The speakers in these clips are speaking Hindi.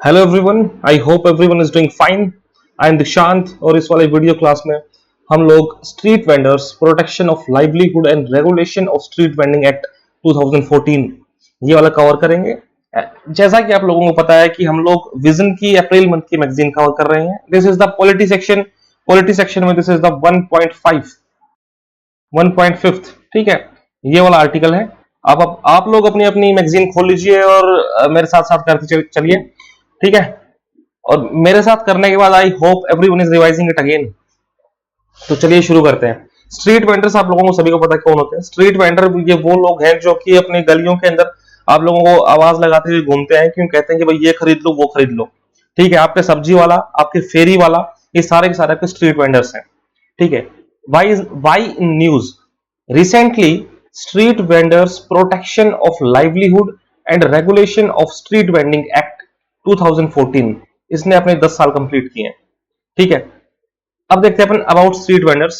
Hello everyone, I hope everyone is doing fine. I am Dishant और इस वाले वीडियो क्लास में हम लोग street vendors, protection of livelihood and regulation of street vending act 2014 ये वाला कवर करेंगे। जैसा कि आप लोगों को पता है कि हम लोग विजन की अप्रैल मंथ की मैगजीन कवर कर रहे हैं। This is the polity section. Polity section में दिस इज द 1.5, ठीक है, ये वाला आर्टिकल है। अब आप लोग अपनी अपनी मैगजीन खोल लीजिए और मेरे साथ साथ करते चलिए, ठीक है। और मेरे साथ करने के बाद I hope everyone is revising it again. तो चलिए शुरू करते हैं। स्ट्रीट वेंडर्स आप लोगों को सभी को पता है कौन होते हैं। स्ट्रीट वेंडर ये वो लोग हैं जो कि अपनी गलियों के अंदर आप लोगों को आवाज लगाते हुए घूमते हैं। क्यों कहते हैं कि भाई ये खरीद लो वो खरीद लो, ठीक है। आपके सब्जी वाला, आपके फेरी वाला, ये सारे के सारे आपके स्ट्रीट वेंडर्स हैं, ठीक है। Why in news recently street vendors protection of livelihood and regulation of street vending act 2014, इसने अपने 10 साल कंप्लीट किए हैं, ठीक है। अब देखते हैं अपन about street vendors.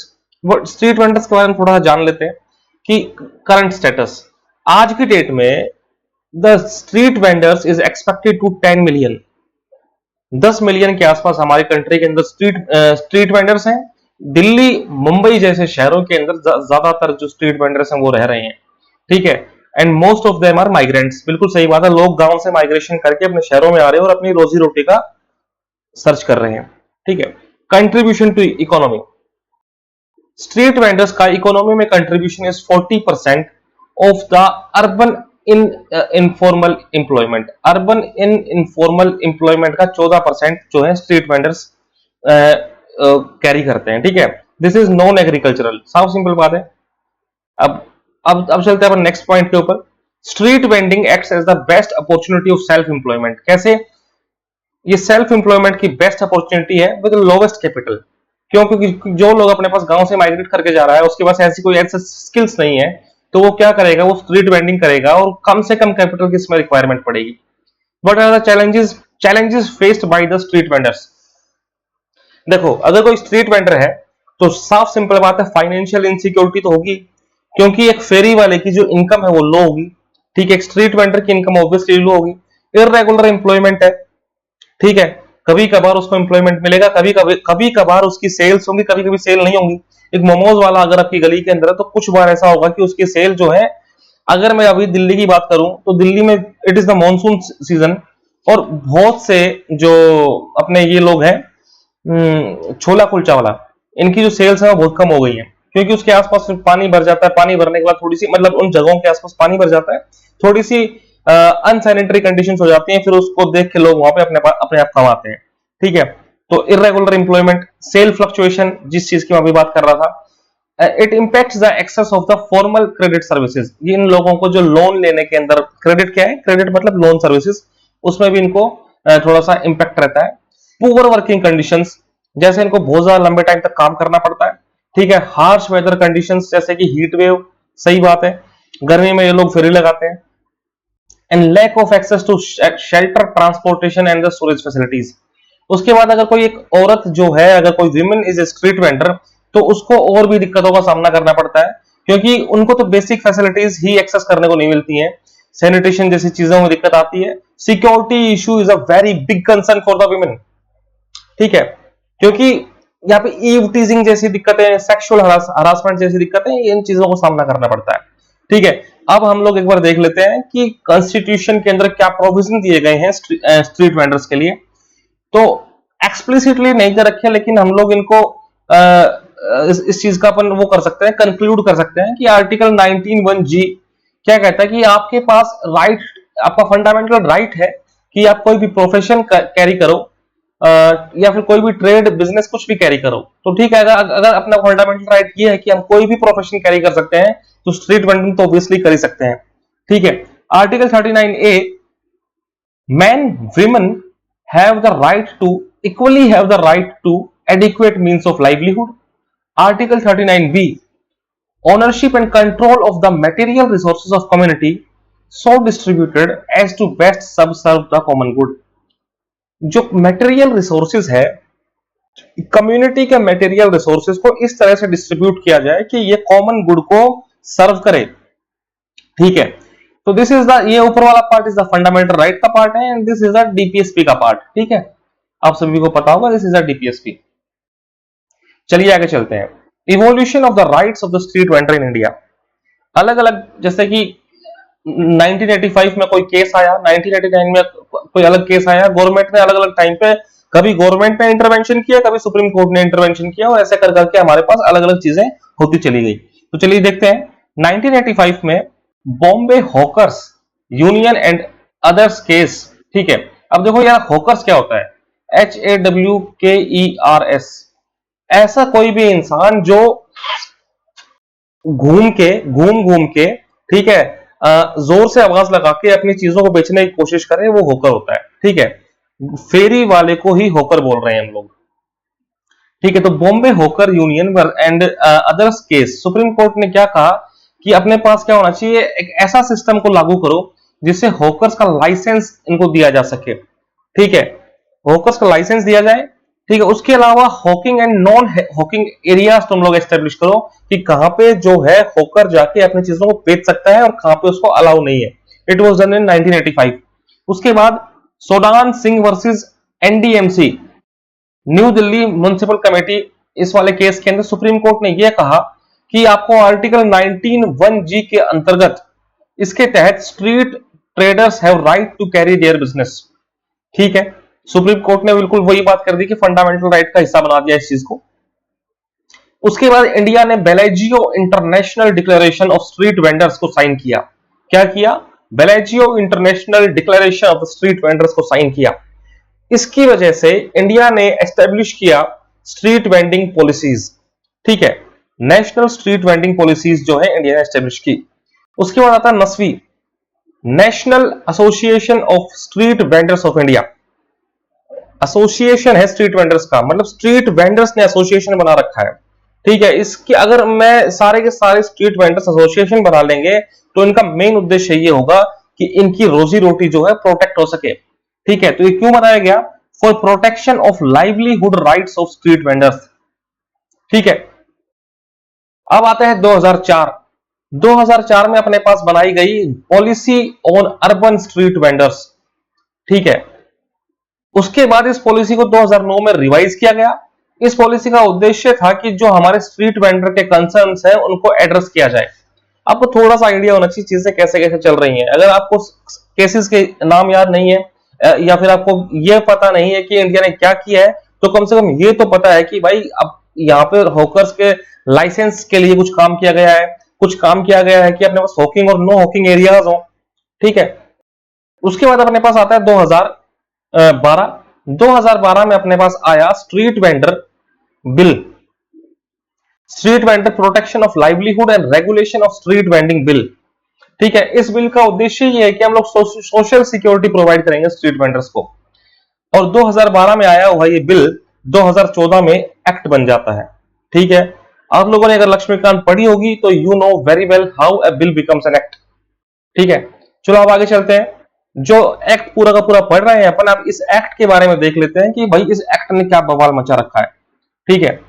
Street vendors के बारे में थोड़ा जान लेते हैं कि करंट स्टेटस आज की डेट में the street vendors is expected to 10 million. 10 million के आसपास हमारी कंट्री के अंदर स्ट्रीट वेंडर्स हैं। दिल्ली, मुंबई जैसे शहरों के अंदर ज्यादातर जो स्ट्रीट वेंडर्स हैं वो रह रहे हैं, ठीक है। And most of them are migrants. बिल्कुल सही बात है, लोग गांव से माइग्रेशन करके अपने शहरों में आ रहे हैं और अपनी रोजी रोटी का सर्च कर रहे हैं, ठीक है। Contribution to economy, street vendors का इकोनॉमी में contribution is 40% of the urban in informal employment. Urban in informal employment का 14% जो है स्ट्रीट वेंडर्स कैरी करते हैं, ठीक है। दिस इज नॉन एग्रीकल्चरल, साफ सिंपल बात है। अब चलते हैं अपन नेक्स्ट पॉइंट के ऊपर। Street vending acts as the best opportunity of self employment. कैसे? ये सेल्फ एम्प्लॉयमेंट की बेस्ट अपॉर्चुनिटी है विद लोवेस्ट कैपिटल। क्यों? क्योंकि जो लोग अपने पास गांव से माइग्रेट करके जा रहा है उसके पास ऐसी कोई एक्सेस स्किल्स नहीं है, तो वो क्या करेगा, वो स्ट्रीट वेंडिंग करेगा और कम से कम कैपिटल की इसमें रिक्वायरमेंट पड़ेगी। What are the challenges faced by the street vendors? देखो, अगर कोई स्ट्रीट वेंडर है तो साफ सिंपल बात है, फाइनेंशियल इनसिक्योरिटी तो होगी, क्योंकि एक फेरी वाले की जो इनकम है वो लो होगी, ठीक है। एक स्ट्रीट वेंडर की इनकम ऑब्वियसली लो होगी। इररेगुलर एम्प्लॉयमेंट है, ठीक है। कभी कभार उसको एम्प्लॉयमेंट मिलेगा, कभी कभार उसकी सेल्स होंगी, कभी कभी सेल नहीं होंगी। एक मोमोज वाला अगर आपकी गली के अंदर है तो कुछ बार ऐसा होगा कि उसकी सेल जो है, अगर मैं अभी दिल्ली की बात करूं तो दिल्ली में it is the monsoon season और बहुत से जो अपने ये लोग हैं छोला कुलचा वाला, इनकी जो सेल्स है वो बहुत कम हो गई है, क्योंकि उसके आसपास पानी भर जाता है। पानी भरने के बाद थोड़ी सी, मतलब उन जगहों के आसपास पानी भर जाता है, थोड़ी सी अनसैनिटरी कंडीशंस हो जाती हैं, फिर उसको देख के लोग वहां पे अपने आप कमाते हैं, ठीक है। तो इरेगुलर एम्प्लॉयमेंट, सेल फ्लक्चुएशन, जिस चीज की मैं अभी बात कर रहा था, it impacts the access of the formal credit services. इन लोगों को जो लोन लेने के अंदर, क्रेडिट क्या है, क्रेडिट मतलब लोन सर्विसेज, उसमें भी इनको थोड़ा सा इंपैक्ट रहता है। पुअर वर्किंग कंडीशंस, जैसे इनको बहुत ज्यादा लंबे टाइम तक काम करना पड़ता है, ठीक है। हार्श वेदर कंडीशंस जैसे कि हीट वेव, सही बात है, गर्मी में ये लोग फेरी लगाते हैं। And lack of access to shelter, transportation and the storage facilities. उसके बाद अगर कोई एक औरत जो है, अगर कोई women is a street vendor, तो उसको और भी दिक्कतों का सामना करना पड़ता है, क्योंकि उनको तो बेसिक फैसिलिटीज ही एक्सेस करने को नहीं मिलती हैं। सैनिटेशन जैसी चीजों में दिक्कत आती है। Security issue is a very big concern for the women, ठीक है, क्योंकि यहाँ पे ईव टीजिंग जैसी दिक्कतें, सेक्सुअल हरासमेंट जैसी दिक्कतें, इन चीजों को सामना करना पड़ता है, ठीक है। अब हम लोग एक बार देख लेते हैं कि कॉन्स्टिट्यूशन के अंदर क्या प्रोविजन दिए गए हैं स्ट्रीट वेंडर्स के लिए। तो एक्सप्लिसिटली नहीं कर रखे, लेकिन हम लोग इनको इस चीज का अपन वो कर सकते हैं, कंक्लूड कर सकते हैं कि आर्टिकल 19(1)(g) क्या कहता है कि आपके पास राइट, आपका फंडामेंटल राइट है कि आप कोई भी प्रोफेशन कैरी करो या फिर कोई भी ट्रेड, बिजनेस, कुछ भी कैरी करो, तो ठीक है। अगर अपना फंडामेंटल राइट ये है कि हम कोई भी प्रोफेशन कैरी कर सकते हैं, तो स्ट्रीट वेंडिंग तो ऑब्वियसली कर ही सकते हैं, ठीक है। Article 39A, men women have the right to equally have the right to adequate means of livelihood. Article 39B, ownership and control of the material resources of community so distributed as to best serve the common good. जो मटेरियल रिसोर्सेज है, कम्युनिटी के मटेरियल रिसोर्सेज को इस तरह से डिस्ट्रीब्यूट किया जाए कि ये कॉमन गुड को सर्व करे, ठीक है। तो दिस इज द, ये ऊपर वाला part is the fundamental right का पार्ट है, and this is the DPSP का पार्ट। ठीक है, आप सभी को पता होगा दिस इज द डीपीएसपी। चलिए आगे चलते हैं। Evolution of the rights of the street vendor in India. अलग अलग, जैसे कि 1985 में कोई केस आया, 1989 में कोई अलग केस आया, गवर्नमेंट ने अलग अलग टाइम पे, कभी गवर्नमेंट ने इंटरवेंशन किया, कभी सुप्रीम कोर्ट ने इंटरवेंशन किया, और ऐसे कर करके हमारे पास अलग अलग चीजें होती चली गई। तो चलिए देखते हैं। 1985 में Bombay hawkers union and others case. ठीक है, अब देखो यार, हॉकर्स क्या होता है? HAWKERS। ऐसा कोई भी इंसान जो घूम घूम के, ठीक है, जोर से आवाज लगा के अपनी चीजों को बेचने की कोशिश करे, वो होकर होता है। ठीक है, फेरी वाले को ही होकर बोल रहे हैं हम लोग। ठीक है, तो बॉम्बे होकर union and others case, supreme Court ने क्या कहा कि अपने पास क्या होना चाहिए, एक ऐसा सिस्टम को लागू करो जिससे हॉकर्स का लाइसेंस इनको दिया जा सके। ठीक है, हॉकर्स का लाइसेंस दिया जाए। ठीक है, उसके अलावा Hawking and non Hawking areas तुम लोग एस्टेब्लिश करो कि कहां पे जो है हॉकर जाके अपनी चीजों को बेच सकता है और कहां पे उसको अलाउ नहीं है। It was done in 1985। उसके बाद सोडान Singh versus NDMC, new Delhi municipal committee, इस वाले केस के अंदर सुप्रीम कोर्ट ने यह कहा कि आपको आर्टिकल 19(1)G के अंतर्गत, इसके तहत street traders have right to carry their business. ठीक है, सुप्रीम कोर्ट ने बिल्कुल वही बात कर दी कि फंडामेंटल राइट का हिस्सा बना दिया इस चीज को। उसके बाद इंडिया ने Bellagio international declaration of street vendors को साइन किया। क्या किया? Bellagio international declaration of street vendors को साइन किया। इसकी वजह से इंडिया ने एस्टेब्लिश किया स्ट्रीट वेंडिंग पॉलिसीज। ठीक है, नेशनल स्ट्रीट वेंडिंग पॉलिसीज जो है इंडिया ने एस्टेब्लिश की। उसके बाद आता है NASVI, national association of street vendors of India. Association है स्ट्रीट वेंडर्स का, मतलब स्ट्रीट वेंडर्स ने एसोसिएशन बना रखा है। ठीक है, इसकी अगर मैं सारे के सारे स्ट्रीट वेंडर्स एसोसिएशन बना लेंगे तो इनका मेन उद्देश्य ये होगा कि इनकी रोजी रोटी जो है प्रोटेक्ट हो सके। ठीक है, तो ये क्यों बनाया गया? For protection of livelihood rights of street vendors. ठीक है, अब आते हैं 2004। 2004 में अपने पास बनाई गई policy on urban street vendors. ठीक है, उसके बाद इस पॉलिसी को 2009 में रिवाइज किया गया। इस पॉलिसी का उद्देश्य था कि जो हमारे स्ट्रीट वेंडर के कंसर्न्स हैं उनको एड्रेस किया जाए। आपको थोड़ा सा आइडिया होना चाहिए चीजें कैसे कैसे चल रही हैं। अगर आपको केसेस के नाम याद नहीं है, या फिर आपको यह पता नहीं है कि इंडिया ने क्या किया है, तो कम से कम ये तो पता है कि भाई अब यहाँ पे हॉकर्स के लाइसेंस के लिए कुछ काम किया गया है, कुछ काम किया गया है कि अपने पास हॉकिंग और नो हॉकिंग एरियाज हो। ठीक है, उसके बाद अपने पास आता है 2012 में अपने पास आया street vendor bill, street vendor protection of livelihood and regulation of street vending bill. ठीक है, इस बिल का उद्देश्य ये है कि हम लोग सोशल सिक्योरिटी प्रोवाइड करेंगे स्ट्रीट वेंडर्स को। और 2012 में आया हुआ ये बिल 2014 में एक्ट बन जाता है। ठीक है, आप लोगों ने अगर लक्ष्मीकांत पढ़ी होगी तो you know very well how a bill becomes an act. ठीक है, चलो अब आगे चलते हैं। जो एक्ट पूरा का पूरा पढ़ रहे हैं अपन, अब इस एक्ट के बारे में देख लेते हैं कि भाई इस एक्ट ने क्या बवाल मचा रखा है। ठीक है,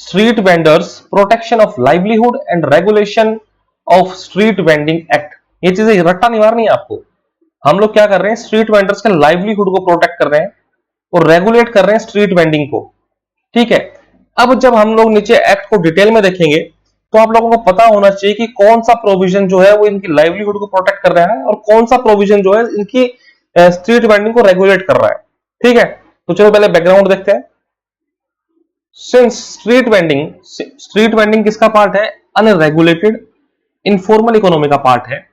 street vendors protection of livelihood and regulation of street vending act. ये चीजें रट्टा नहीं मारनी है आपको। हम लोग क्या कर रहे हैं, स्ट्रीट वेंडर्स के लाइवलीहुड को प्रोटेक्ट कर रहे हैं और रेगुलेट कर रहे हैं स्ट्रीट वेंडिंग को। ठीक है, अब जब हम लोग नीचे एक्ट को डिटेल में देखेंगे तो आप लोगों को पता होना चाहिए कि कौन सा प्रोविजन जो है वो इनकी लाइवलीहुड को प्रोटेक्ट कर रहा है और कौन सा प्रोविजन जो है इनकी स्ट्रीट वेंडिंग को रेगुलेट कर रहा है। ठीक है, तो चलो पहले बैकग्राउंड देखते हैं। सिंस स्ट्रीट वेंडिंग किसका पार्ट है? अनरेगुलेटेड इनफॉर्मल इकोनॉमी का पार्ट है,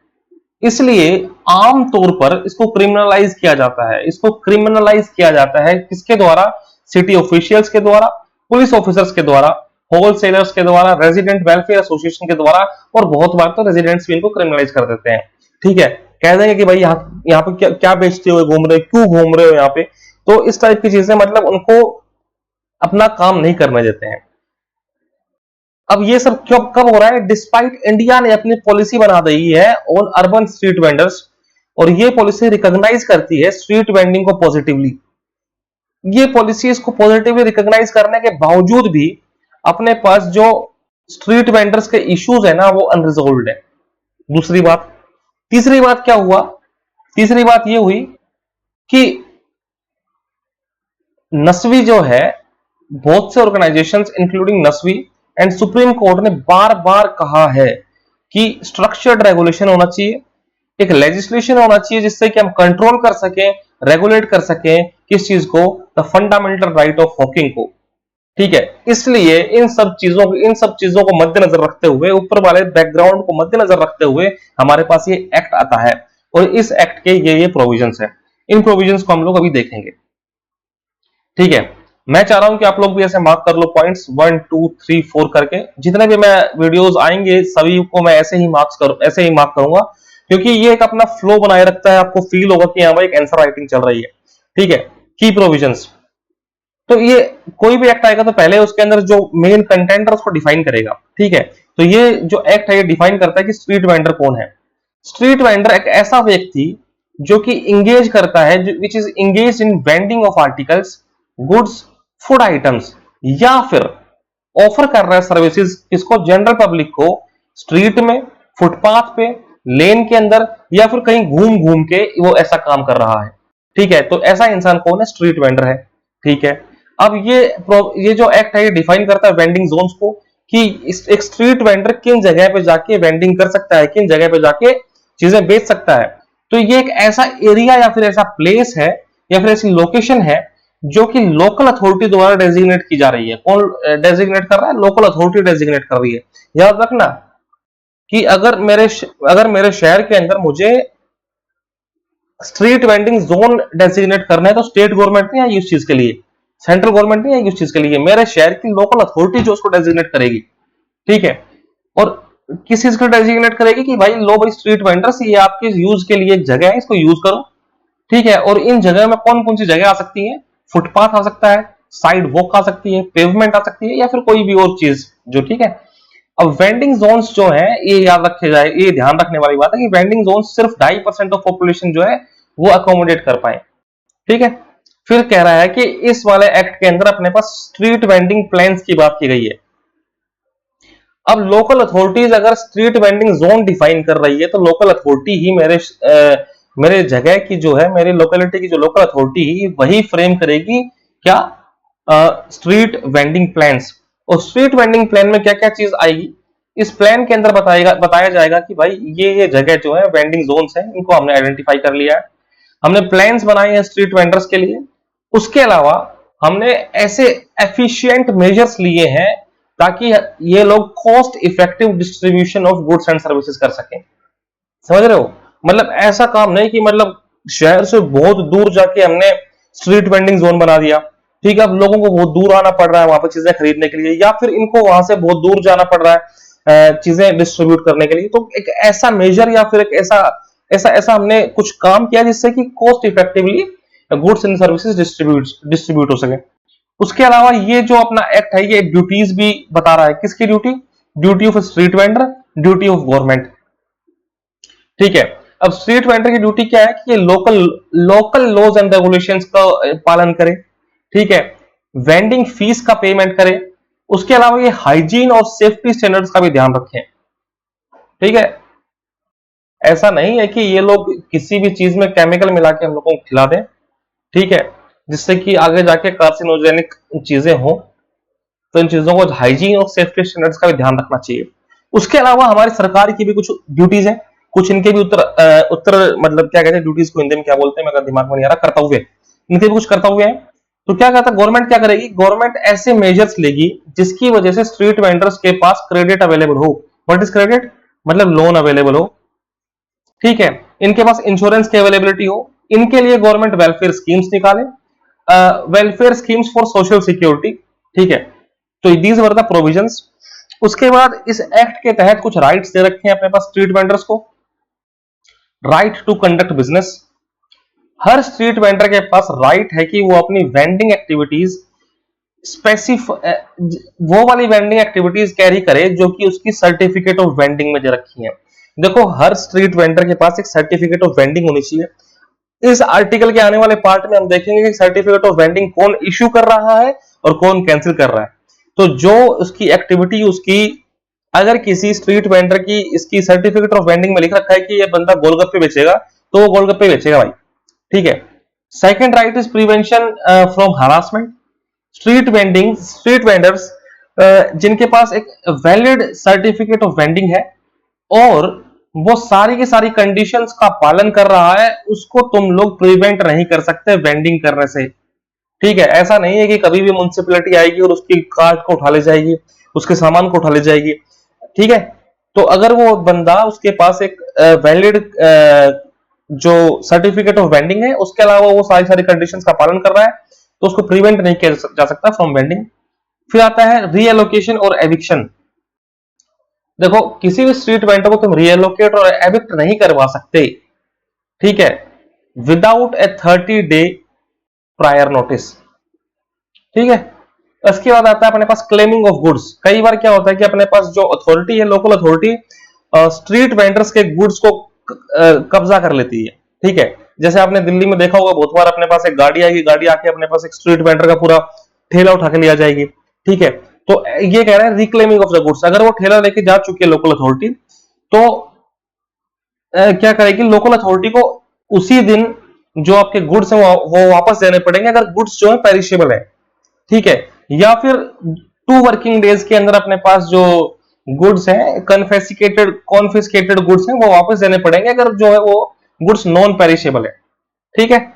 इसलिए आमतौर पर इसको क्रिमिनलाइज किया जाता है। इसको क्रिमिनलाइज किया जाता है किसके द्वारा? सिटी ऑफिशियल्स के द्वारा, पुलिस ऑफिसर्स के द्वारा, होलसेलर्स के द्वारा, रेजिडेंट वेलफेयर एसोसिएशन के द्वारा, और बहुत बार तो रेजिडेंट्स भी इनको क्रिमिनलाइज कर देते हैं। ठीक है, कह देंगे कि भाई यहाँ पे क्या बेचते हुए घूम रहे हो, क्यों घूम रहे हो यहाँ पे, तो इस टाइप की चीजें, मतलब उनको अपना काम नहीं करने देते हैं। अब ये सब क्यों कब हो रहा है? डिस्पाइट इंडिया ने अपनी पॉलिसी बना दी है ऑन अर्बन स्ट्रीट वेंडर्स, और ये पॉलिसी रिकॉग्नाइज करती है स्ट्रीट वेंडिंग को पॉजिटिवली। ये पॉलिसी इसको पॉजिटिवली रिकॉग्नाइज करने के बावजूद भी अपने पास जो स्ट्रीट वेंडर्स के इश्यूज है ना, वो अनरिजॉल्व्ड है। दूसरी बात, तीसरी बात क्या हुआ, तीसरी बात ये हुई कि नस्वी जो है, बहुत से organisations including NASVI and Supreme Court ने बार बार कहा है कि स्ट्रक्चर्ड रेगुलेशन होना चाहिए, एक लेजिस्लेशन होना चाहिए जिससे कि हम कंट्रोल कर सकें, रेगुलेट कर सकें किस चीज को, the fundamental right of Hawking को। ठीक है, इसलिए इन सब चीजों को मद्देनजर रखते हुए, ऊपर वाले बैकग्राउंड को मद्देनजर रखते हुए हमारे पास ये एक्ट आता है, और इस एक्ट के ये प्रोविजंस है। इन प्रोविजंस को हम लोग अभी देखेंगे। ठीक है, मैं चाह रहा हूं कि आप लोग भी ऐसे मार्क कर लो पॉइंट्स 1 2 3 4 करके, जितने भी मैं वीडियोस आएंगे सभी को मैं ऐसे ही मार्क करूंगा, क्योंकि ये एक अपना फ्लो बनाए रखता है, आपको फील होगा कि हाँ भाई एक आंसर राइटिंग चल रही है। ठीक है, की प्रोविजंस, तो ये कोई भी एक्ट आएगा तो पहले उसके अंदर जो मेन कंटेंट है उसको डिफाइन करेगा। ठीक है, तो ये जो एक्ट है ये डिफाइन करता है कि स्ट्रीट वेंडर कौन है। स्ट्रीट वेंडर एक ऐसा व्यक्ति जो कि इंगेज करता है, which is engage in vending of articles, goods, food items, या फिर ऑफर कर रहा है सर्विसेज इसको जनरल पब्लिक को, स्ट्रीट में, फुटपाथ पे, लेन के अंदर, या फिर कहीं घूम घूम के वो ऐसा काम कर रहा है। ठीक है, तो ऐसा इंसान कौन है, स्ट्रीट वेंडर है। ठीक है, अब ये जो एक्ट है ये डिफाइन करता है वेंडिंग जोन्स को, कि एक स्ट्रीट वेंडर किन जगह पे जाके वेंडिंग कर सकता है, किन जगह पे जाके चीजें बेच सकता है। तो ये एक ऐसा एरिया या फिर ऐसा प्लेस है या फिर ऐसी लोकेशन है जो कि लोकल अथॉरिटी द्वारा डेजिग्नेट की जा रही है। कौन डेजिग्नेट कर रहा है, लोकल अथॉरिटी डेजिग्नेट कर रही है। याद रखना कि अगर मेरे शहर के अंदर मुझे स्ट्रीट वेंडिंग जोन डेजिग्नेट करना है तो स्टेट गवर्नमेंट नहीं आई उस चीज के लिए, सेंट्रल गवर्नमेंट नहीं आई उस चीज के लिए, मेरे शहर की लोकल अथॉरिटी जो उसको डेजिग्नेट करेगी। ठीक है, और किस चीज को डेजिग्नेट करेगी कि भाई लो भाई स्ट्रीट वेंडर्स, ये आपके यूज के लिए एक जगह है, इसको यूज करो। ठीक है, और इन जगह में कौन कौन सी जगह आ सकती है, फुटपाथ आ सकता है, साइड वॉक आ सकती है, पेवमेंट आ सकती है, या फिर कोई भी और चीज जो। ठीक है, अब वेंडिंग जोन्स जो है ये याद रखे जाए, ये ध्यान रखने वाली बात है कि वेंडिंग जोन सिर्फ 2.5% ऑफ पॉपुलेशन जो है वो अकोमोडेट कर पाए। ठीक है, फिर कह रहा है कि इस वाले एक्ट के अंदर अपने पास स्ट्रीट वेंडिंग प्लान्स की बात की गई है। अब लोकल अथॉरिटीज अगर स्ट्रीट वेंडिंग जोन डिफाइन कर रही है तो लोकल अथॉरिटी ही मेरे जगह की जो है, मेरी लोकेलिटी की जो लोकल अथॉरिटी ही वही फ्रेम करेगी क्या, स्ट्रीट वेंडिंग प्लान्स। और स्ट्रीट वेंडिंग प्लान में क्या क्या चीज आएगी, इस प्लान के अंदर बताया जाएगा कि भाई ये जगह जो है वेंडिंग जोन्स है, इनको हमने आइडेंटिफाई कर लिया है, हमने प्लान्स बनाए हैं स्ट्रीट वेंडर्स के लिए। उसके अलावा हमने ऐसे एफिशिएंट मेजर्स लिए हैं ताकि ये लोग cost effective distribution of goods and services कर सकें। समझ रहे हो, मतलब ऐसा काम नहीं कि मतलब शहर से बहुत दूर जाके हमने स्ट्रीट वेंडिंग जोन बना दिया। ठीक है, अब लोगों को बहुत दूर आना पड़ रहा है वहां पर चीजें खरीदने के लिए, या फिर इनको वहां से बहुत दूर जाना पड़ रहा है चीजें डिस्ट्रीब्यूट करने के लिए। तो एक ऐसा मेजर या फिर एक ऐसा ऐसा ऐसा हमने कुछ काम किया जिससे कि cost effectively goods and services distribute हो सके। उसके अलावा ये जो अपना एक्ट है ये ड्यूटीज भी बता रहा है, किसकी duty, duty of street vendor, duty of government. ठीक है, अब स्ट्रीट वेंडर की ड्यूटी क्या है कि ये लोकल लॉज एंड रेगुलेशंस का पालन करे। ठीक है, वेंडिंग फीस का पेमेंट करे। उसके अलावा ये हाइजीन और सेफ्टी स्टैंडर्ड्स का भी ध्यान रखें। ठीक है, ऐसा नहीं है कि ये लोग किसी भी चीज में केमिकल मिला के हम लोगों को खिला दें, ठीक है, जिससे कि आगे जाके कार्सिनोजेनिक चीजें हो। तो इन चीजों को हाइजीन और सेफ्टी स्टैंडर्ड्स का भी ध्यान रखना चाहिए। उसके अलावा हमारी सरकार की भी कुछ ड्यूटीज हैं, कुछ इनके भी उत्तर मतलब क्या कहते हैं ड्यूटीज को हिंदी में क्या बोलते हैं, मेरा दिमाग में नहीं आ रहा, कर्तव्य, इनके भी कुछ कर्तव्य हैं। तो क्या कहता है गवर्नमेंट, क्या करेगी, गवर्नमेंट ऐसे मेजर्स लेगी जिसकी वजह से स्ट्रीट वेंडर्स के पास क्रेडिट अवेलेबल हो। व्हाट इज क्रेडिट, मतलब लोन अवेलेबल हो। ठीक है, इनके पास इंश्योरेंस की अवेलेबिलिटी हो, इनके लिए गवर्नमेंट वेलफेयर स्कीम्स निकाले, welfare schemes for social security. ठीक है, तो दीज वर द प्रोविजंस। उसके बाद इस एक्ट के तहत कुछ राइट्स दे रखे हैं अपने पास स्ट्रीट वेंडर्स को। राइट टू कंडक्ट बिजनेस, हर स्ट्रीट वेंडर के पास राइट है कि वो अपनी वेंडिंग एक्टिविटीज वो वाली वेंडिंग एक्टिविटीज कैरी करे जो कि उसकी सर्टिफिकेट ऑफ वेंडिंग में दे रखी है। देखो, हर स्ट्रीट वेंडर के पास एक सर्टिफिकेट ऑफ वेंडिंग होनी चाहिए। इस आर्टिकल के आने वाले पार्ट में हम देखेंगे कि सर्टिफिकेट ऑफ वेंडिंग कौन इश्यू कर रहा है और कौन कैंसिल कर रहा है। तो जो उसकी एक्टिविटी, उसकी अगर किसी स्ट्रीट वेंडर की इसकी सर्टिफिकेट ऑफ वेंडिंग में लिख रखा है कि ये बंदा गोलगप्पे बेचेगा, तो वो गोलगप्पे बेचेगा भाई, ठीक है। Second right is prevention from harassment. Street vendors जिनके पास एक वैलिड सर्टिफिकेट ऑफ वेंडिंग है और वो सारी की सारी कंडीशंस का पालन कर रहा है, उसको तुम लोग प्रिवेंट नहीं कर सकते वेंडिंग करने से, ठीक है। ऐसा नहीं है कि कभी भी म्युनिसिपैलिटी आएगी और उसकी कार्ड को उठा ले जाएगी, उसके सामान को उठा ले जाएगी, ठीक है। तो अगर वो बंदा, उसके पास एक वैलिड जो सर्टिफिकेट ऑफ वेंडिंग है, उसके अलावा वो सारी सारी कंडीशंस का पालन कर रहा है, तो उसको प्रिवेंट नहीं किया जा सकता फ्रॉम वेंडिंग। फिर आता है रीएलोकेशन और एविक्शन। देखो, किसी भी स्ट्रीट वेंडर को तुम रीएलोकेट और एविक्ट नहीं करवा सकते, ठीक है, विदाउट ए 30 डे प्रायर नोटिस, ठीक है। इसके बाद आता है अपने पास क्लेमिंग ऑफ गुड्स। कई बार क्या होता है कि अपने पास जो अथॉरिटी है, लोकल अथॉरिटी, स्ट्रीट वेंडर्स के गुड्स को कब्जा कर लेती है, ठीक है। जैसे आपने दिल्ली में देखा होगा, बहुत बार अपने पास एक गाड़ी आएगी, गाड़ी आके अपने पास एक स्ट्रीट वेंडर का पूरा ठेला उठा के लिया जाएगी, ठीक है। तो ये कह रहे हैं रिक्लेमिंग ऑफ द गुड्स। अगर वो ठेला लेके जा चुकी है लोकल अथॉरिटी, तो क्या करेगी लोकल अथॉरिटी को, उसी दिन जो आपके गुड्स हैं वो वापस देने पड़ेंगे, अगर गुड्स जो है पेरिशेबल है, ठीक है। या फिर 2 वर्किंग डेज के अंदर अपने पास जो गुड्स हैं, कॉन्फिस्केटेड गुड्स हैं, वो वापस देने पड़ेंगे, अगर जो है वो गुड्स नॉन पेरिशेबल है, ठीक है।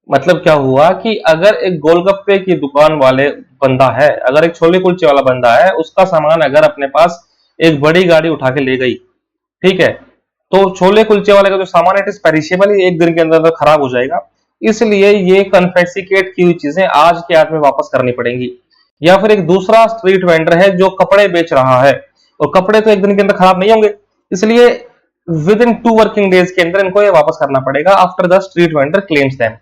मतलब क्या हुआ कि अगर एक गोलगप्पे की दुकान वाले बंदा है, अगर एक छोले कुलचे वाला बंदा है, उसका सामान अगर अपने पास एक बड़ी गाड़ी उठा के ले गई, ठीक है, तो छोले कुलचे वाले का जो सामान है, इट इज पेरिशेबल, एक दिन के अंदर खराब हो जाएगा, इसलिए ये कन्फेसिकेट की हुई चीजें आज के आज में वापस करनी पड़ेंगी। या फिर एक दूसरा स्ट्रीट वेंडर है जो कपड़े बेच रहा है, और कपड़े तो एक दिन के अंदर खराब नहीं होंगे, इसलिए विद इन 2 वर्किंग डेज के अंदर इनको ये वापस करना पड़ेगा, after the street vendor claims them,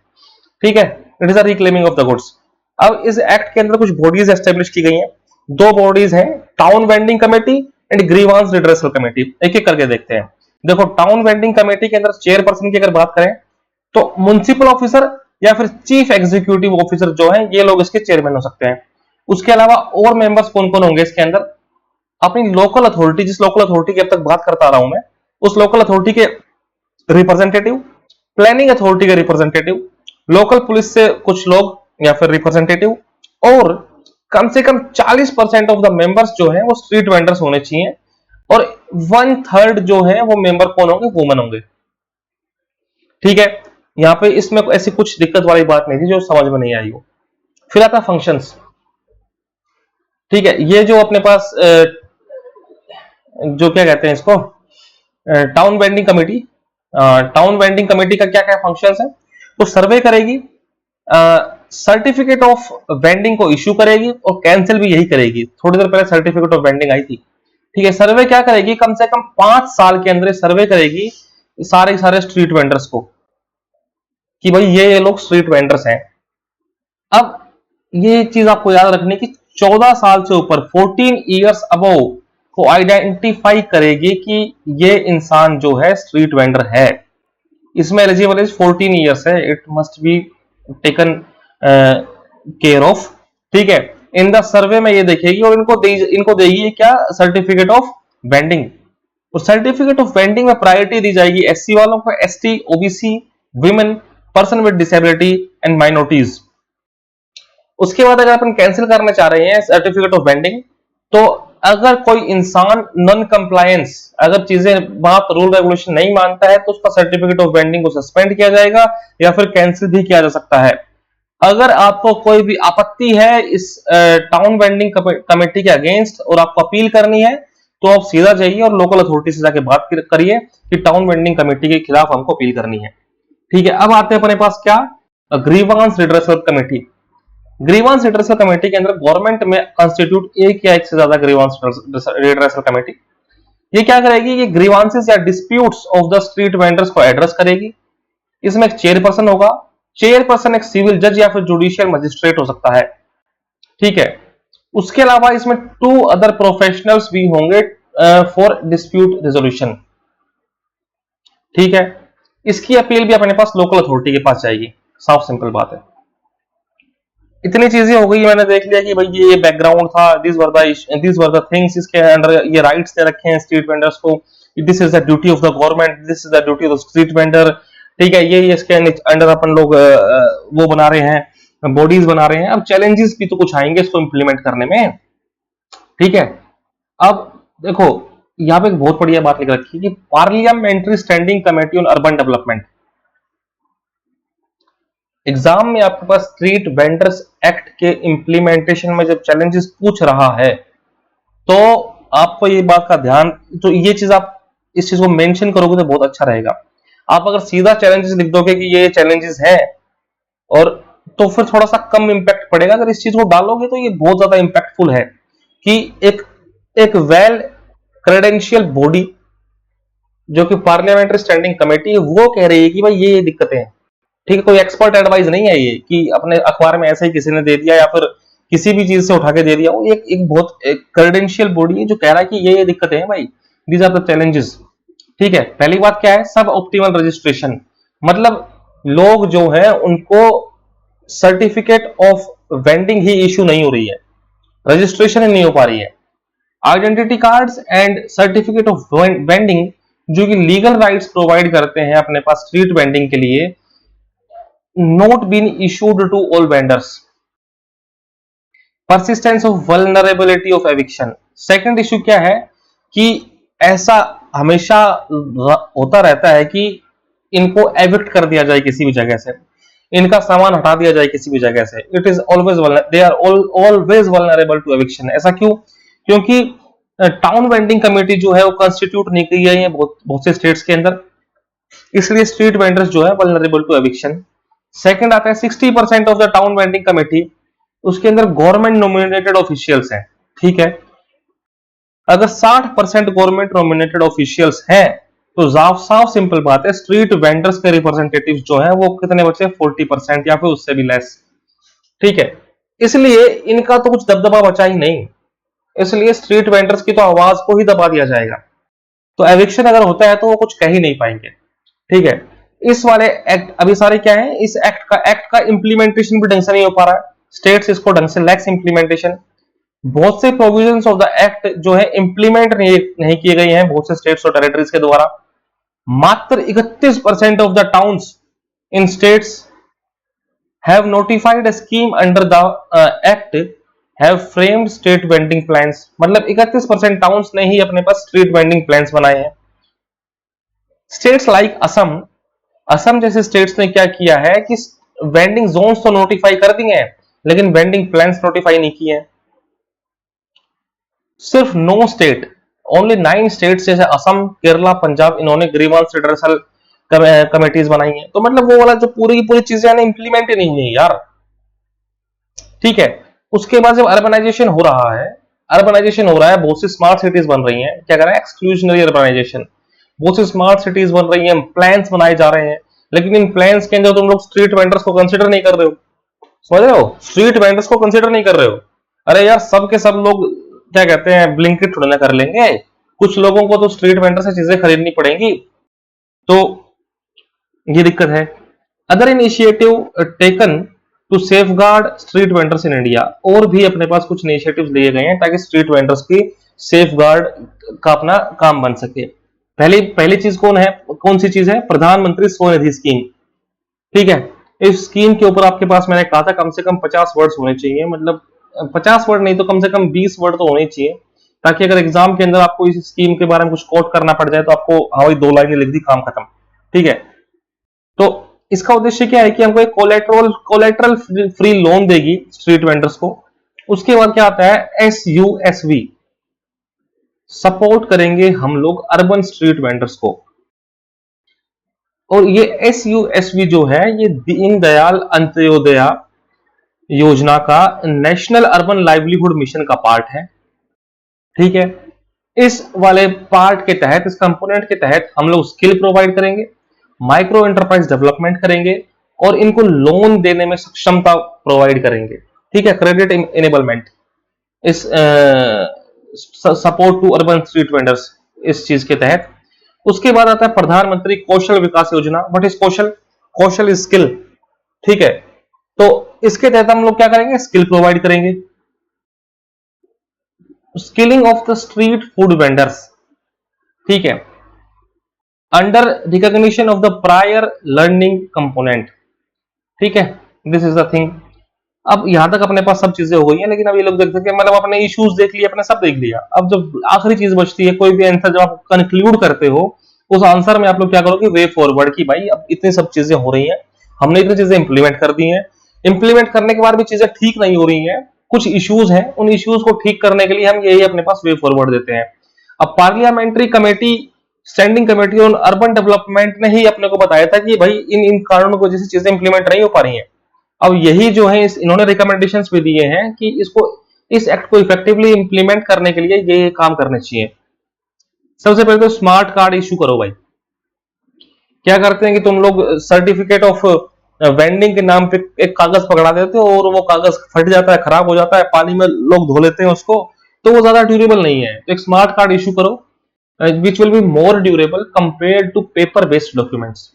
ठीक है। It is a reclaiming of the goods. अब इस एक्ट के अंदर कुछ बॉडीज एस्टेब्लिश की गई हैं। 2 बॉडीज हैं, town vending committee and grievance redressal committee. एक एक करके देखते हैं। देखो, टाउन वेंडिंग कमेटी के अंदर चेयरपर्सन की अगर बात करें, तो म्युनिसिपल ऑफिसर या फिर चीफ एग्जीक्यूटिव ऑफिसर जो है, ये लोग इसके चेयरमैन हो सकते हैं। उसके अलावा और मेंबर्स कौन कौन होंगे इसके अंदर? अपनी लोकल अथॉरिटी, जिस लोकल अथॉरिटी की अब तक बात करता रहा हूं मैं, उस लोकल अथॉरिटी के रिप्रेजेंटेटिव, प्लानिंग अथॉरिटी के रिप्रेजेंटेटिव, लोकल पुलिस से कुछ लोग या फिर रिप्रेजेंटेटिव, और कम से कम 40% ऑफ द मेंबर्स जो है वो स्ट्रीट वेंडर्स होने चाहिए, और 1/3 जो है वो मेंबर कौन होंगे? वुमेन होंगे, ठीक है। यहाँ पे इसमें ऐसी कुछ दिक्कत वाली बात नहीं थी जो समझ में नहीं आई हो। फिर आता फंक्शंस, ठीक है। ये जो अपने पास जो क्या कहते हैं इसको, town vending committee, town vending committee का क्या क्या फंक्शंस है? तो सर्वे करेगी, सर्टिफिकेट ऑफ वेंडिंग को इश्यू करेगी, और कैंसिल भी यही करेगी। थोड़ी देर पहले सर्टिफिकेट ऑफ वेंडिंग आई थी, ठीक है। सर्वे क्या करेगी? कम से कम 5 साल के अंदर सर्वे करेगी सारे स्ट्रीट वेंडर्स को, कि भाई ये लोग स्ट्रीट वेंडर्स हैं। अब ये चीज आपको याद रखनी कि 14 साल से ऊपर, 14 इयर्स अबव को आइडेंटिफाई करेगी कि ये इंसान जो है स्ट्रीट वेंडर है। इसमें एलिजिबल एज 14 इयर्स है, it must be taken care of, ठीक है। इन द सर्वे में ये देखेगी, और इनको देगी क्या? Certificate of vending. और सर्टिफिकेट ऑफ वेंडिंग में प्रायोरिटी दी जाएगी एससी वालों को, ST, OBC, women, person with disability and minorities. उसके बाद अगर अपन कैंसिल करना चाह रहे हैं सर्टिफिकेट ऑफ वेंडिंग, तो अगर कोई इंसान नॉन कंप्लायंस, अगर चीजें बात रूल रेगुलेशन नहीं मानता है, तो उसका सर्टिफिकेट ऑफ वेंडिंग को सस्पेंड किया जाएगा या फिर कैंसिल भी किया जा सकता है। अगर आपको कोई भी आपत्ति है इस टाउन वेंडिंग कमेटी के अगेंस्ट और आपको अपील करनी है, तो आप सीधा जाइए और लोकल अथॉरिटी से जाके बात करिए कि टाउन वेंडिंग कमेटी के खिलाफ हमको अपील करनी है, ठीक है। अब आते हैं अपने पास क्या? Grievance redressal committee. Grievance redressal committee के अंदर गवर्नमेंट में कंस्टिट्यूट एक या एक से ज्यादा ग्रीवांस रिड्रेसल कमेटी। ये क्या करेगी? ये ग्रीवांसेस या disputes of the street vendors को एड्रेस करेगी। इसमें एक चेयरपर्सन होगा। चेयरपर्सन एक सिविल जज या फिर जुडिशियल मजिस्ट्रेट हो सकता है, ठीक है। उसके अलावा इसमें 2 अदर प्रोफेशनल्स भी होंगे फॉर डिस्प्यूट रेजोल्यूशन, ठीक है। इसकी अपील भी अपने पास लोकल अथॉरिटी के पास जाएगी, साफ सिंपल बात है। इतनी चीजें हो गई, मैंने देख लिया कि भाई ये बैकग्राउंड था, दिस वर द थिंग्स, इसके अंडर ये राइट्स दे रखे हैं स्ट्रीट वेंडर्स को, this is the duty of the government, this is the duty of the street vendor. ठीक है, ये इसके अंडर अपन लोग वो बना रहे हैं, बॉडीज बना रहे हैं। अब चैलेंजेस भी तो कुछ आएंगे इसको इम्प्लीमेंट करने में। ठीक है, अब देखो यहाँ पे एक बहुत बढ़िया बात लिख रखी है कि parliamentary standing committee on urban development. Exam में आपके पास स्ट्रीट वेंडर्स एक्ट के इंप्लीमेंटेशन में जब चैलेंजेस पूछ रहा है तो आपको ये बात का ध्यान, तो ये चीज आप इस चीज को मेंशन करोगे तो बहुत अच्छा रहेगा। आप अगर सीधा चैलेंजेस लिख दोगे कि ये चैलेंजेस है और तो फिर थोड़ा सा कम इंपैक्ट पड़ेगा। अगर इस चीज को डालोगे तो ये बहुत ज्यादा इंपैक्टफुल है कि एक वेल क्रेडेंशियल बॉडी जो कि पार्लियामेंट्री स्टैंडिंग कमेटी, वो कह रही है कि भाई ये दिक्कतें हैं। ठीक है, कोई एक्सपर्ट एडवाइस नहीं है ये कि अपने अखबार में ऐसे ही किसी ने दे दिया या फिर किसी भी चीज से उठा के दे दिया। वो एक बहुत क्रेडेंशियल बॉडी है जो कह रहा है कि ये दिक्कतें हैं भाई, दीज आर द चैलेंजेस। ठीक है, पहली बात क्या है, सब ऑप्टिमल रजिस्ट्रेशन, मतलब लोग जो है उनको certificate of vending he issue नहीं हो रही है, रजिस्ट्रेशन ही नहीं हो पा रही है। Identity cards and certificate of vending जो कि लीगल राइट्स प्रोवाइड करते हैं अपने पास स्ट्रीट वेंडिंग के लिए, not been issued to all vendors. Persistence of vulnerability of eviction. Second issue क्या है कि ऐसा हमेशा होता रहता है कि इनको एविक्ट कर दिया जाए किसी भी जगह से, इनका सामान हटा दिया जाए किसी भी जगह से। It is always they are always vulnerable to eviction. ऐसा क्यों? क्योंकि टाउन वेंडिंग कमेटी जो है वो कंस्टिट्यूट नहीं की है बहुत से स्टेट्स के अंदर, इसलिए स्ट्रीट वेंडर्स जो है वल्नरेबल टू एविक्शन। सेकंड आता है 60% of the town vending committee, उसके अंदर गवर्नमेंट नॉमिनेटेड ऑफिशियल्स हैं। ठीक है, अगर 60% गवर्नमेंट नॉमिनेटेड ऑफिशियल्स हैं तो साफ सिंपल बात है स्ट्रीट वेंडर्स के रिप्रेजेंटेटिव जो है वो कितने बचे, 40% या फिर उससे भी लेस। ठीक है, इसलिए इनका तो कुछ दबदबा बचा ही नहीं, इसलिए स्ट्रीट वेंडर्स की तो आवाज को ही दबा दिया जाएगा। तो एविक्शन अगर होता है तो वो कुछ कह ही नहीं पाएंगे। ठीक है, इस वाले एक्ट अभी सारे क्या है, इस एक्ट का इंप्लीमेंटेशन भी ढंग से नहीं हो पा रहा है, स्टेट्स इसको ढंग से लैक्स इंप्लीमेंटेशन। बहुत से प्रोविजंस ऑफ द एक्ट जो है इंप्लीमेंट नहीं किए गए हैं बहुत से स्टेट्स और टेरिटरीज के द्वारा। मात्र 31% of the towns in states have notified a scheme under the act have framed state vending plans. मतलब 31% टाउन्स ने ही अपने पास स्ट्रीट वेंडिंग प्लान्स बनाए हैं। स्टेट्स लाइक असम, असम जैसे स्टेट्स ने क्या किया है कि वेंडिंग जोन्स तो नोटिफाई कर दिए हैं लेकिन वेंडिंग प्लान्स नोटिफाई नहीं किए हैं। सिर्फ 9 स्टेट, ओनली 9 स्टेट्स जैसे असम, केरला, पंजाब, इन्होंने ग्रीवांस रिड्रेसल कमेटीज बनाई हैं। तो मतलब वो वाला जो पूरी की पूरी चीजें ना इंप्लीमेंट ही नहीं हुई यार। ठीक है, उसके बाद जब अर्बनाइजेशन हो रहा है, बहुत सी स्मार्ट सिटीज बन रही हैं। क्या कर रहा है, एक्सक्लूजनरी अर्बनाइजेशन, बहुत सी स्मार्ट सिटीज बन रही हैं, प्लान्स बनाए जा रहे हैं, लेकिन इन प्लान्स के अंदर तुम लोग स्ट्रीट वेंडर्स को कंसिडर नहीं कर रहे हो। समझ रहे हो, स्ट्रीट वेंडर्स को कंसिडर नहीं कर रहे हो। अरे यार, सब के सब लोग क्या कहते हैं, ब्लिंकिट थोड़ा ना कर लेंगे, कुछ लोगों को तो स्ट्रीट वेंडर से चीजें खरीदनी पड़ेंगी। तो ये दिक्कत है। Other initiative taken to safeguard street vendors in India, और भी अपने पास कुछ इनिशिएटिव्स लिए गए हैं ताकि स्ट्रीट वेंडर्स की सेफगार्ड का अपना काम बन सके। पहली चीज कौन सी चीज है, प्रधानमंत्री स्वनिधि स्कीम। ठीक है, इस स्कीम के ऊपर आपके पास मैंने कहा था कम से कम 50 वर्ड्स होने चाहिए, मतलब 50 वर्ड नहीं तो कम से कम 20 वर्ड तो होने चाहिए, ताकि अगर एग्जाम के अंदर आपको इस स्कीम के बारे में कुछ कोट करना पड़ जाए तो आपको हवाई 2 लाइनें लिख दी, काम खत्म। ठीक है, तो इसका उद्देश्य क्या है कि हमको एक कोलेटरल फ्री लोन देगी स्ट्रीट वेंडर्स को। उसके बाद क्या आता है, SUSV, सपोर्ट करेंगे हम लोग अर्बन स्ट्रीट वेंडर्स को। और ये SUSV जो है ये दीनदयाल अंत्योदया योजना का नेशनल अर्बन लाइवलीहुड मिशन का पार्ट है। ठीक है, इस वाले पार्ट के तहत, इस कंपोनेंट के तहत हम लोग स्किल प्रोवाइड करेंगे, माइक्रो एंटरप्राइज डेवलपमेंट करेंगे और इनको लोन देने में सक्षमता प्रोवाइड करेंगे। ठीक है, क्रेडिट इनेबलमेंट, इस support to urban street vendors, इस चीज के तहत। उसके बाद आता है प्रधानमंत्री कौशल विकास योजना। What is Kaushal? Kaushal is skill. ठीक है, तो इसके तहत हम लोग क्या करेंगे, स्किल प्रोवाइड करेंगे। Skilling of the street food vendors, ठीक है, under recognition of the prior learning component, ठीक है, दिस इज द थिंग। अब यहां तक अपने पास सब चीजें हो गई हैं, लेकिन अब ये लोग देख सकते हैं, मतलब अपने इश्यूज देख लिए, अपने सब देख लिया। अब जब आखिरी चीज बचती है, कोई भी आंसर जब आप कंक्लूड करते हो, उस आंसर में आप लोग क्या करोगे, वे फॉरवर्ड की भाई अब इतनी सब चीजें हो रही हैं, हमने इतनी चीजें इंप्लीमेंट कर दी हैं, इंप्लीमेंट करने के बाद भी चीजें ठीक नहीं हो रही हैं, कुछ इश्यूज हैं, उन इश्यूज को ठीक करने के लिए हम यही अपने पास वे फॉरवर्ड देते हैं। अब parliamentary committee, standing committee on urban development ने ही अपने को बताया था कि भाई इन इन कारणों की वजह से चीजें इंप्लीमेंट नहीं हो पा रही हैं। अब यही जो है इन्होंने रिकमेंडेशंस भी दिए हैं कि इसको, इस एक्ट को इफेक्टिवली इंप्लीमेंट करने के लिए ये काम करने चाहिए। सबसे पहले तो स्मार्ट कार्ड इशू करो भाई। क्या करते हैं कि तुम लोग सर्टिफिकेट ऑफ वेंडिंग के नाम पे एक कागज पकड़ा देते हो और वो कागज फट जाता है, खराब हो जाता है, पानी में लोग धो लेते हैं उसको, तो वो ज्यादा ड्यूरेबल नहीं है। तो एक स्मार्ट कार्ड इशू करो which will be more durable compare to paper based documents.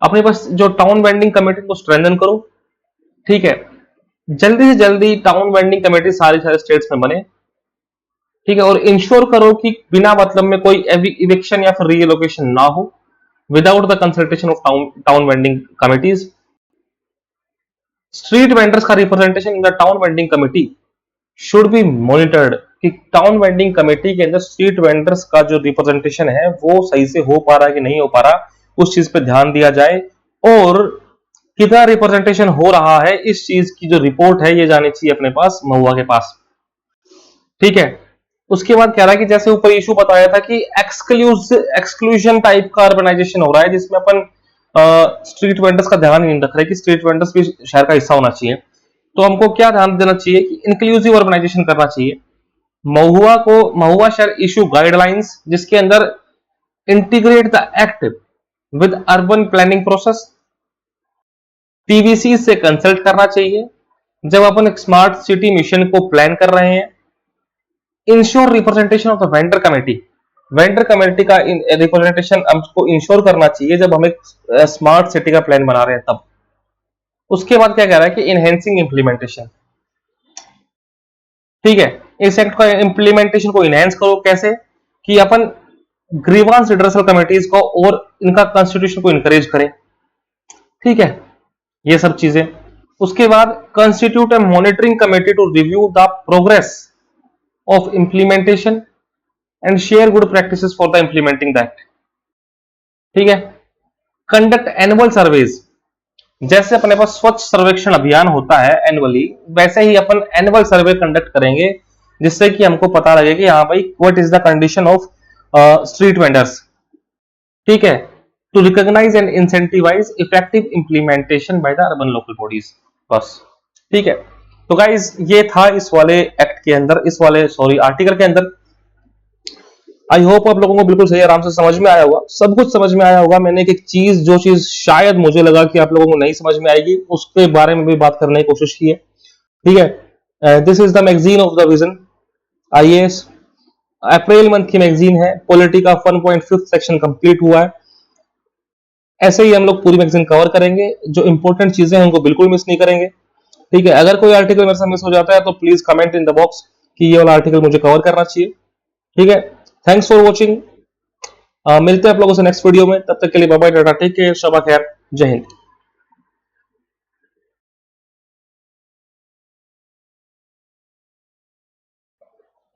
अपने पास जो टाउन वेंडिंग कमेटी को स्ट्रेंथन करो, ठीक है, जल्दी से जल्दी टाउन वेंडिंग कमेटी सारे सारे स्टेट्स में बने, ठीक है, और इंश्योर करो कि बिना मतलब में कोई इविक्शन या फिर रीलोकेशन ना हो without the consultation of town vending committees. Street vendors का representation in the town vending committee should be monitored, कि टाउन वेंडिंग कमेटी के अंदर स्ट्रीट वेंडर्स का जो रिप्रेजेंटेशन है वो सही से हो पा रहा है कि नहीं हो पा रहा, उस चीज पे ध्यान दिया जाए, और कितना रिप्रेजेंटेशन हो रहा है इस चीज की जो रिपोर्ट है ये जानी चाहिए अपने पास महुआ के पास, ठीक है। उसके बाद कह रहा है कि जैसे ऊपर इशू बताया था कि एक्सक्लूजन टाइप का अर्बनाइजेशन हो रहा है, जिसमें अपन स्ट्रीट वेंडर्स का ध्यान नहीं रख रहे कि स्ट्रीट वेंडर्स भी शहर का हिस्सा होना चाहिए। तो हमको क्या ध्यान देना चाहिए कि इंक्लूसिव अर्बनाइजेशन करना चाहिए। महुआ शहर इशू गाइडलाइंस जिसके अंदर integrate the act with urban planning process, TVC से कंसल्ट करना चाहिए जब अपन एक स्मार्ट सिटी मिशन को प्लान कर रहे हैं। Ensure representation of the vendor committee, vendor committee का रिप्रेजेंटेशन हमको इंश्योर करना चाहिए जब हम एक स्मार्ट सिटी का प्लान बना रहे हैं तब। उसके बाद क्या कह रहा है कि इनहेंसिंग इंप्लीमेंटेशन, ठीक है, इस एक्ट का इंप्लीमेंटेशन को इनहेंस करो कैसे, कि अपन ग्रीवांस रिड्रेसल कमेटीज को और इनका कॉन्स्टिट्यूशन को इनकरेज करें, ठीक है, ये सब चीजें। उसके बाद constitute a monitoring committee to review the progress of implementation and share good practices for the implementing the act, ठीक है। कंडक्ट एनुअल सर्वेज, जैसे अपने पास स्वच्छ सर्वेक्षण अभियान होता है एनुअली, वैसे ही अपन एनुअल सर्वे कंडक्ट करेंगे जिससे कि हमको पता लगे कि हाँ भाई what is the condition of street vendors, ठीक है, to recognise and incentivise effective implementation by the urban local bodies, बस, ठीक है। तो गाइज ये था इस वाले एक्ट के अंदर, इस वाले आर्टिकल के अंदर। आई होप आप लोगों को बिल्कुल सही आराम से समझ में आया होगा, सब कुछ समझ में आया होगा। मैंने एक चीज, जो चीज शायद मुझे लगा कि आप लोगों को नहीं समझ में आएगी, उसके बारे में भी बात करने की कोशिश की है, ठीक है। This is the magazine of the vision IAS, April month की मैगजीन है। पॉलिटी का 1.5 सेक्शन कंप्लीट हुआ है। ऐसे ही हम लोग पूरी मैगजीन कवर करेंगे, जो इंपॉर्टेंट चीजें हैं उनको बिल्कुल मिस नहीं करेंगे, ठीक है। अगर कोई आर्टिकल मेरे से मिस हो जाता है तो please comment in the box कि ये वाला आर्टिकल मुझे कवर करना चाहिए, ठीक है। थैंक्स फॉर वॉचिंग, मिलते हैं आप लोगों से नेक्स्ट वीडियो में, तब तक के लिए bye bye, tata, take care, शबा खैर, जय हिंद।